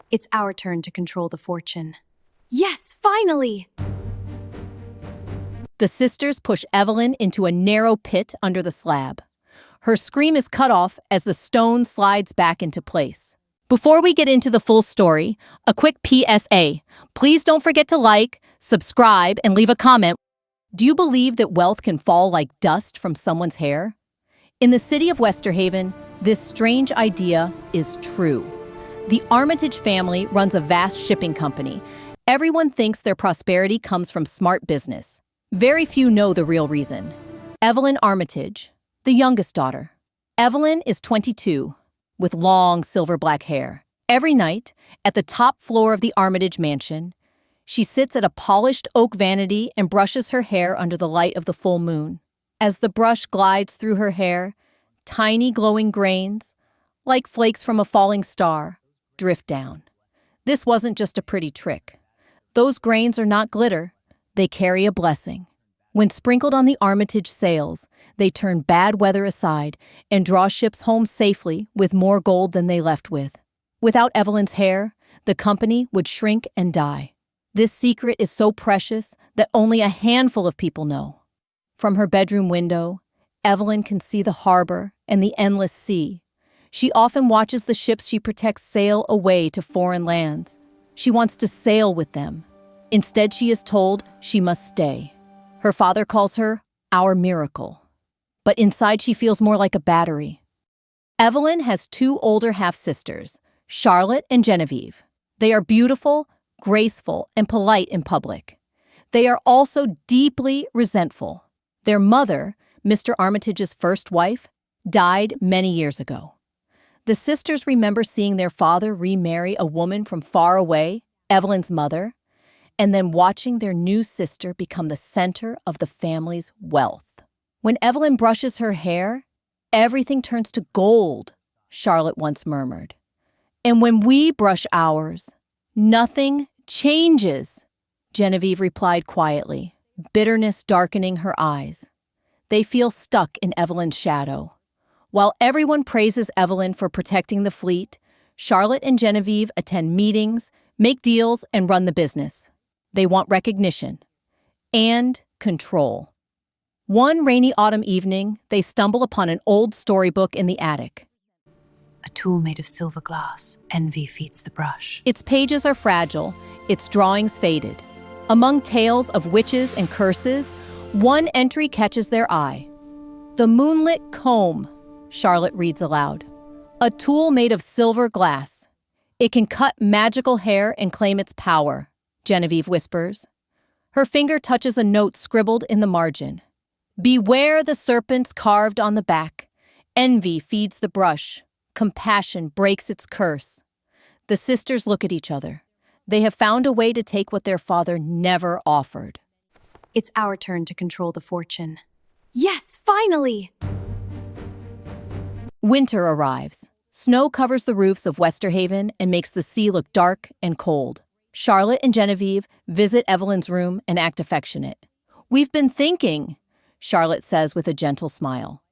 It's our turn to control the fortune. Yes, finally! The sisters push Evelyn into a narrow pit under the slab. Her scream is cut off as the stone slides back into place. Before we get into the full story, a quick PSA. Please don't forget to like, subscribe, and leave a comment. Do you believe that wealth can fall like dust from someone's hair? In the city of Westerhaven, this strange idea is true. The Armitage family runs a vast shipping company. Everyone thinks their prosperity comes from smart business. Very few know the real reason. Evelyn Armitage, the youngest daughter. Evelyn is 22, with long silver-black hair. Every night, at the top floor of the Armitage mansion, she sits at a polished oak vanity and brushes her hair under the light of the full moon. As the brush glides through her hair, tiny glowing grains, like flakes from a falling star, drift down. This wasn't just a pretty trick. Those grains are not glitter. They carry a blessing. When sprinkled on the Armitage sails, they turn bad weather aside and draw ships home safely with more gold than they left with. Without Evelyn's hair, the company would shrink and die. This secret is so precious that only a handful of people know. From her bedroom window, Evelyn can see the harbor and the endless sea. She often watches the ships she protects sail away to foreign lands. She wants to sail with them. Instead, she is told she must stay. Her father calls her our miracle. But inside, she feels more like a battery. Evelyn has two older half-sisters, Charlotte and Genevieve. They are beautiful, graceful, and polite in public. They are also deeply resentful. Their mother, Mr. Armitage's first wife, died many years ago. The sisters remember seeing their father remarry a woman from far away, Evelyn's mother, and then watching their new sister become the center of the family's wealth. When Evelyn brushes her hair, everything turns to gold, Charlotte once murmured. And when we brush ours, nothing changes, Genevieve replied quietly, bitterness darkening her eyes. They feel stuck in Evelyn's shadow. While everyone praises Evelyn for protecting the fleet, Charlotte and Genevieve attend meetings, make deals, and run the business. They want recognition and control. One rainy autumn evening, they stumble upon an old storybook in the attic. A tool made of silver glass. Envy feeds the brush. Its pages are fragile, its drawings faded. Among tales of witches and curses, one entry catches their eye. The moonlit comb, Charlotte reads aloud. A tool made of silver glass. It can cut magical hair and claim its power, Genevieve whispers. Her finger touches a note scribbled in the margin. Beware the serpents carved on the back. Envy feeds the brush. Compassion breaks its curse. The sisters look at each other. They have found a way to take what their father never offered. It's our turn to control the fortune. Yes, finally! Winter arrives. Snow covers the roofs of Westerhaven and makes the sea look dark and cold. Charlotte and Genevieve visit Evelyn's room and act affectionate. We've been thinking, Charlotte says with a gentle smile.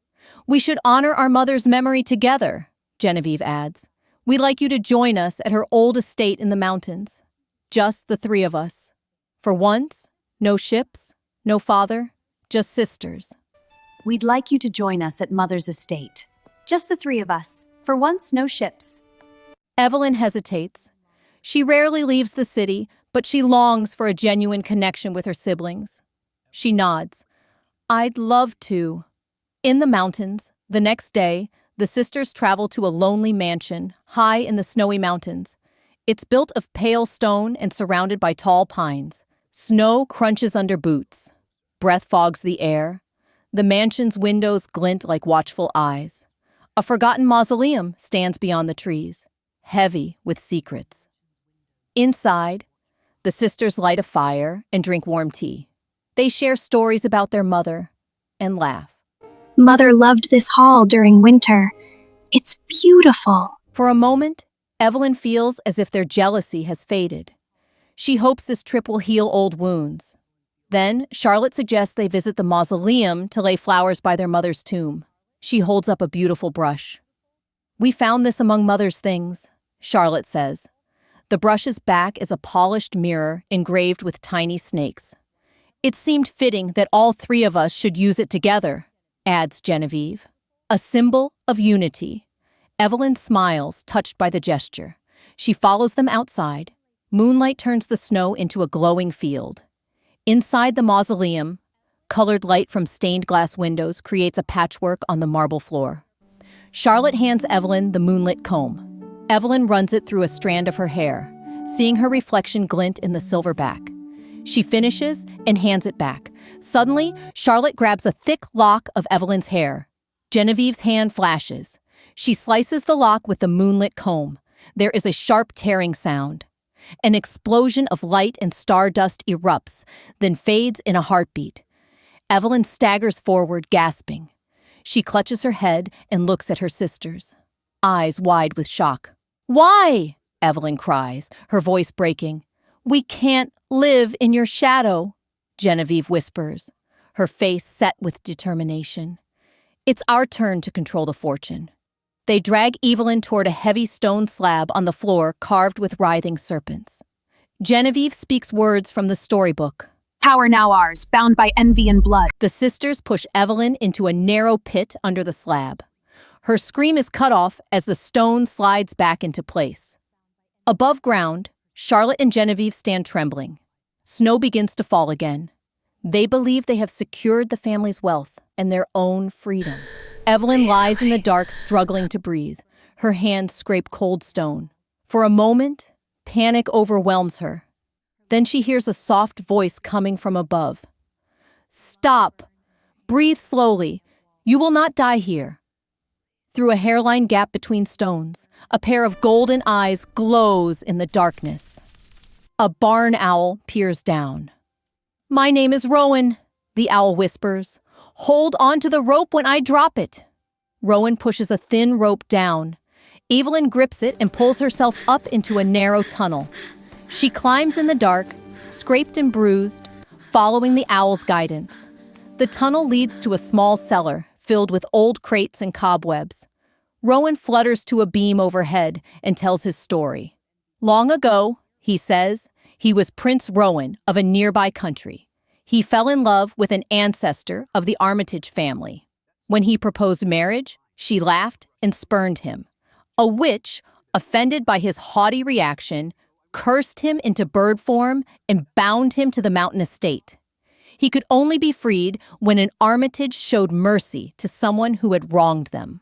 We should honor our mother's memory together, Genevieve adds. We'd like you to join us at her old estate in the mountains. Just the three of us. For once, no ships, no father, just sisters. We'd like you to join us at Mother's estate. Just the three of us. For once, no ships. Evelyn hesitates. She rarely leaves the city, but she longs for a genuine connection with her siblings. She nods. I'd love to. In the mountains, the next day, the sisters travel to a lonely mansion high in the snowy mountains. It's built of pale stone and surrounded by tall pines. Snow crunches under boots. Breath fogs the air. The mansion's windows glint like watchful eyes. A forgotten mausoleum stands beyond the trees, heavy with secrets. Inside, the sisters light a fire and drink warm tea. They share stories about their mother and laugh. Mother loved this hall during winter. It's beautiful. For a moment, Evelyn feels as if their jealousy has faded. She hopes this trip will heal old wounds. Then, Charlotte suggests they visit the mausoleum to lay flowers by their mother's tomb. She holds up a beautiful brush. We found this among Mother's things, Charlotte says. The brush's back is a polished mirror engraved with tiny snakes. It seemed fitting that all three of us should use it together, adds Genevieve. A symbol of unity. Evelyn smiles, touched by the gesture. She follows them outside. Moonlight turns the snow into a glowing field. Inside the mausoleum, colored light from stained glass windows creates a patchwork on the marble floor. Charlotte hands Evelyn the moonlit comb. Evelyn runs it through a strand of her hair, seeing her reflection glint in the silver back. She finishes and hands it back. Suddenly, Charlotte grabs a thick lock of Evelyn's hair. Genevieve's hand flashes. She slices the lock with the moonlit comb. There is a sharp tearing sound. An explosion of light and stardust erupts, then fades in a heartbeat. Evelyn staggers forward, gasping. She clutches her head and looks at her sisters, eyes wide with shock. "Why?" Evelyn cries, her voice breaking. "We can't live in your shadow," Genevieve whispers, her face set with determination. "It's our turn to control the fortune." They drag Evelyn toward a heavy stone slab on the floor carved with writhing serpents. Genevieve speaks words from the storybook. Power now ours, bound by envy and blood. The sisters push Evelyn into a narrow pit under the slab. Her scream is cut off as the stone slides back into place. Above ground, Charlotte and Genevieve stand trembling. Snow begins to fall again. They believe they have secured the family's wealth and their own freedom. Evelyn lies in the dark, struggling to breathe. Her hands scrape cold stone. For a moment, panic overwhelms her. Then she hears a soft voice coming from above. "Stop! Breathe slowly. You will not die here." Through a hairline gap between stones, a pair of golden eyes glows in the darkness. A barn owl peers down. "My name is Rowan," the owl whispers. "Hold on to the rope when I drop it." Rowan pushes a thin rope down. Evelyn grips it and pulls herself up into a narrow tunnel. She climbs in the dark, scraped and bruised, following the owl's guidance. The tunnel leads to a small cellar filled with old crates and cobwebs. Rowan flutters to a beam overhead and tells his story. Long ago, he says, he was Prince Rowan of a nearby country. He fell in love with an ancestor of the Armitage family. When he proposed marriage, she laughed and spurned him. A witch, offended by his haughty reaction, cursed him into bird form and bound him to the mountain estate. He could only be freed when an Armitage showed mercy to someone who had wronged them.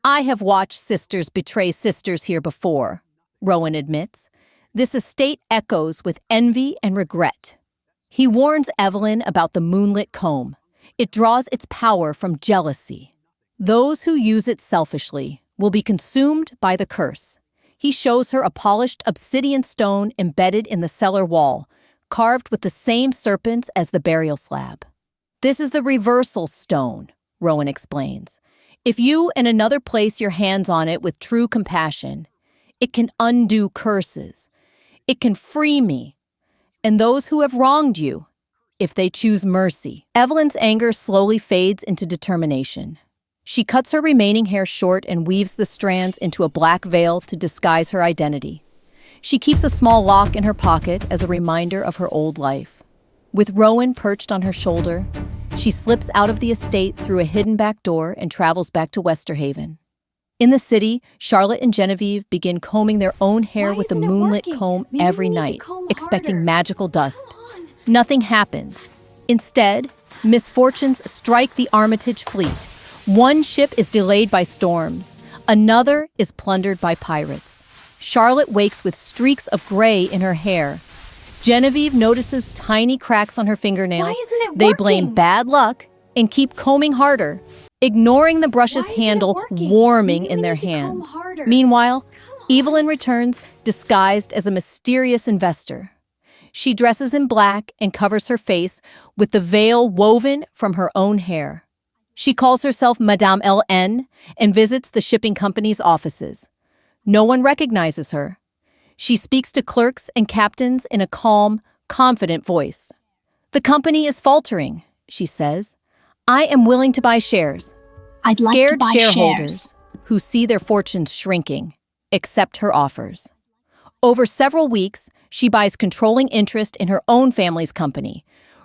"I have watched sisters betray sisters here before," Rowan admits. "This estate echoes with envy and regret." He warns Evelyn about the moonlit comb. It draws its power from jealousy. Those who use it selfishly will be consumed by the curse. He shows her a polished obsidian stone embedded in the cellar wall, carved with the same serpents as the burial slab. "This is the reversal stone," Rowan explains. "If you and another place your hands on it with true compassion, it can undo curses. It can free me and those who have wronged you, if they choose mercy." Evelyn's anger slowly fades into determination. She cuts her remaining hair short and weaves the strands into a black veil to disguise her identity. She keeps a small lock in her pocket as a reminder of her old life. With Rowan perched on her shoulder, she slips out of the estate through a hidden back door and travels back to Westerhaven. In the city, Charlotte and Genevieve begin combing their own hair with the moonlit comb every night, expecting magical dust. Nothing happens. Instead, misfortunes strike the Armitage fleet. One ship is delayed by storms. Another is plundered by pirates. Charlotte wakes with streaks of gray in her hair. Genevieve notices tiny cracks on her fingernails. Why isn't it They working? blame bad luck and keep combing harder, ignoring the brush's Why isn't it handle working? warming Maybe in we their need to comb hands. harder. Meanwhile, Evelyn returns disguised as a mysterious investor. She dresses in black and covers her face with the veil woven from her own hair. She calls herself Madame L.N. and visits the shipping company's offices. No one recognizes her. She speaks to clerks and captains in a calm, confident voice. "The company is faltering," she says. "I am willing to buy shares." I'd like to Scared buy shareholders shares. who see their fortunes shrinking accept her offers. Over several weeks, she buys controlling interest in her own family's company.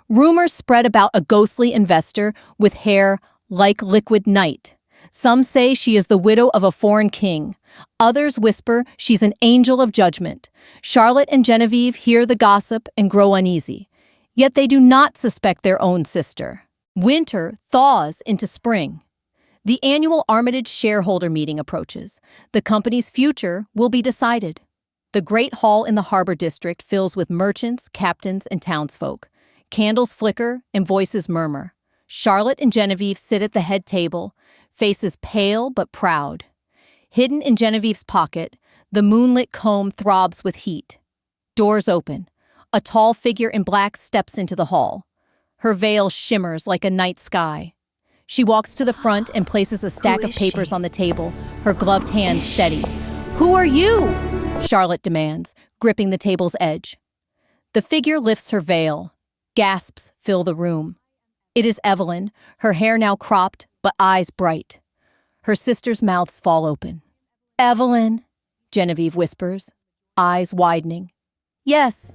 Rumors spread about a ghostly investor with hair like liquid night. Some say she is the widow of a foreign king. Others whisper she's an angel of judgment. Charlotte and Genevieve hear the gossip and grow uneasy. Yet they do not suspect their own sister. Winter thaws into spring. The annual Armitage shareholder meeting approaches. The company's future will be decided. The Great Hall in the Harbor District fills with merchants, captains, and townsfolk. Candles flicker and voices murmur. Charlotte and Genevieve sit at the head table, faces pale but proud. Hidden in Genevieve's pocket, the moonlit comb throbs with heat. Doors open. A tall figure in black steps into the hall. Her veil shimmers like a night sky. She walks to the front and places a stack of papers on the table, her gloved hand steady. "Who are you?" Charlotte demands, gripping the table's edge. The figure lifts her veil. Gasps fill the room. It is Evelyn, her hair now cropped, but eyes bright. Her sisters' mouths fall open. "Evelyn," Genevieve whispers, eyes widening. "Yes,"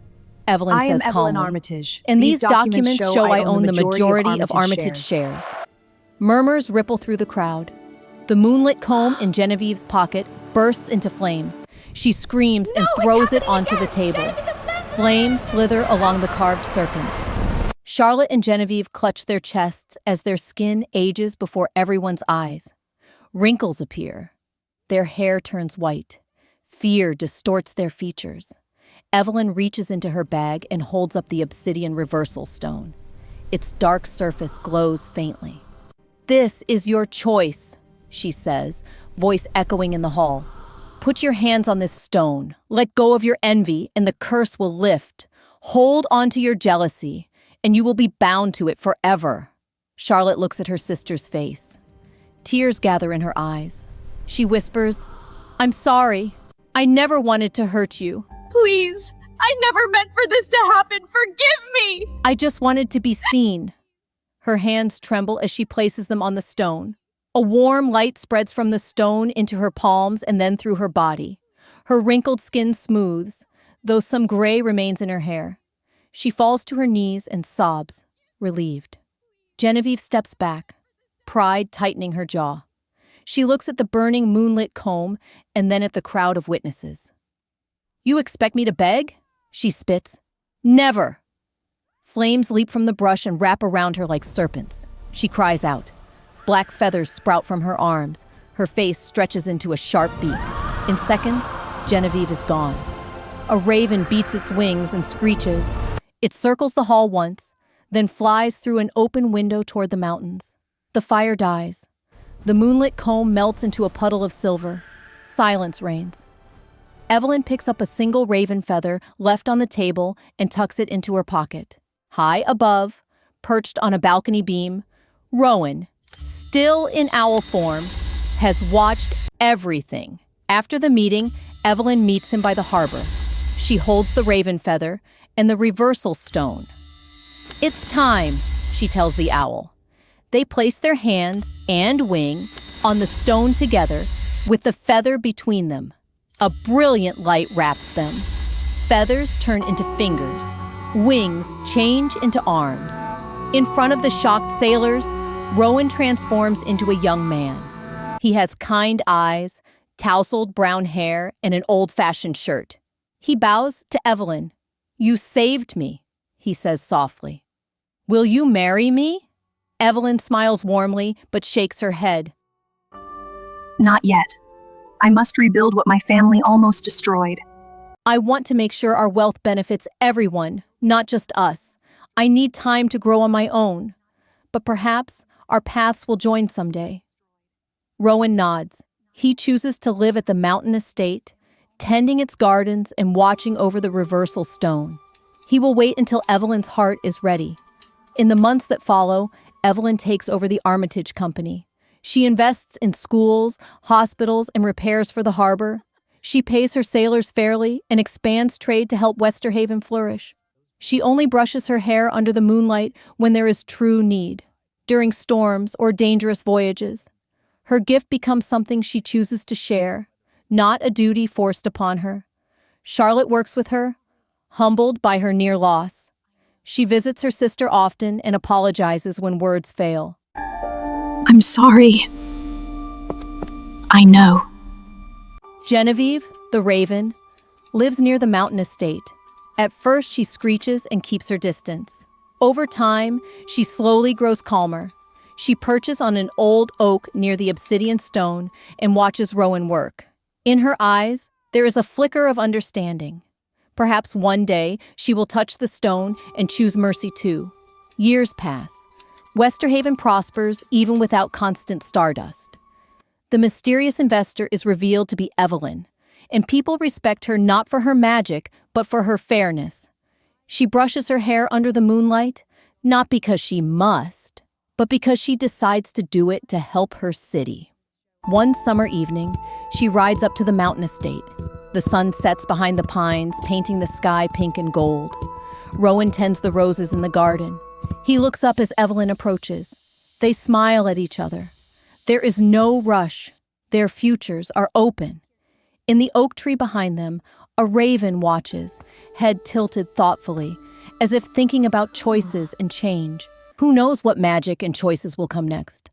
Evelyn says calmly. I am Evelyn Armitage. "And these documents show I own the majority of Armitage shares." Murmurs ripple through the crowd. The moonlit comb in Genevieve's pocket bursts into flames. She screams and throws it onto the table. Flames slither along the carved serpents. Charlotte and Genevieve clutch their chests as their skin ages before everyone's eyes. Wrinkles appear. Their hair turns white. Fear distorts their features. Evelyn reaches into her bag and holds up the obsidian reversal stone. Its dark surface glows faintly. "This is your choice," she says, voice echoing in the hall. "Put your hands on this stone. Let go of your envy, and the curse will lift. Hold on to your jealousy, and you will be bound to it forever." Charlotte looks at her sister's face. Tears gather in her eyes. She whispers, "I'm sorry. I never wanted to hurt you. Please, I never meant for this to happen. Forgive me." I just wanted to be seen." Her hands tremble as she places them on the stone. A warm light spreads from the stone into her palms and then through her body. Her wrinkled skin smooths, though some gray remains in her hair. She falls to her knees and sobs, relieved. Genevieve steps back, pride tightening her jaw. She looks at the burning moonlit comb and then at the crowd of witnesses. "You expect me to beg?" she spits. "Never!" Flames leap from the brush and wrap around her like serpents. She cries out. Black feathers sprout from her arms. Her face stretches into a sharp beak. In seconds, Genevieve is gone. A raven beats its wings and screeches. It circles the hall once, then flies through an open window toward the mountains. The fire dies. The moonlit comb melts into a puddle of silver. Silence reigns. Evelyn picks up a single raven feather left on the table and tucks it into her pocket. High above, perched on a balcony beam, Rowan, still in owl form, has watched everything. After the meeting, Evelyn meets him by the harbor. She holds the raven feather and the reversal stone. "It's time," she tells the owl. They place their hands and wing on the stone together with the feather between them. A brilliant light wraps them. Feathers turn into fingers. Wings change into arms. In front of the shocked sailors, Rowan transforms into a young man. He has kind eyes, tousled brown hair, and an old-fashioned shirt. He bows to Evelyn. "You saved me," he says softly. "Will you marry me?" Evelyn smiles warmly, but shakes her head. Not yet. I must rebuild what my family almost destroyed. "I want to make sure our wealth benefits everyone, not just us. I need time to grow on my own. But perhaps our paths will join someday." Rowan nods. He chooses to live at the mountain estate, tending its gardens and watching over the reversal stone. He will wait until Evelyn's heart is ready. In the months that follow, Evelyn takes over the Armitage Company. She invests in schools, hospitals, and repairs for the harbor. She pays her sailors fairly and expands trade to help Westerhaven flourish. She only brushes her hair under the moonlight when there is true need, during storms or dangerous voyages. Her gift becomes something she chooses to share, not a duty forced upon her. Charlotte works with her, humbled by her near loss. She visits her sister often and apologizes when words fail. I'm sorry. I know. Genevieve, the raven, lives near the mountain estate. At first, she screeches and keeps her distance. Over time, she slowly grows calmer. She perches on an old oak near the obsidian stone and watches Rowan work. In her eyes, there is a flicker of understanding. Perhaps one day, she will touch the stone and choose mercy too. Years pass. Westerhaven prospers even without constant stardust. The mysterious investor is revealed to be Evelyn, and people respect her not for her magic, but for her fairness. She brushes her hair under the moonlight, not because she must, but because she decides to do it to help her city. One summer evening, she rides up to the mountain estate. The sun sets behind the pines, painting the sky pink and gold. Rowan tends the roses in the garden. He looks up as Evelyn approaches. They smile at each other. There is no rush. Their futures are open. In the oak tree behind them, a raven watches, head tilted thoughtfully, as if thinking about choices and change. Who knows what magic and choices will come next?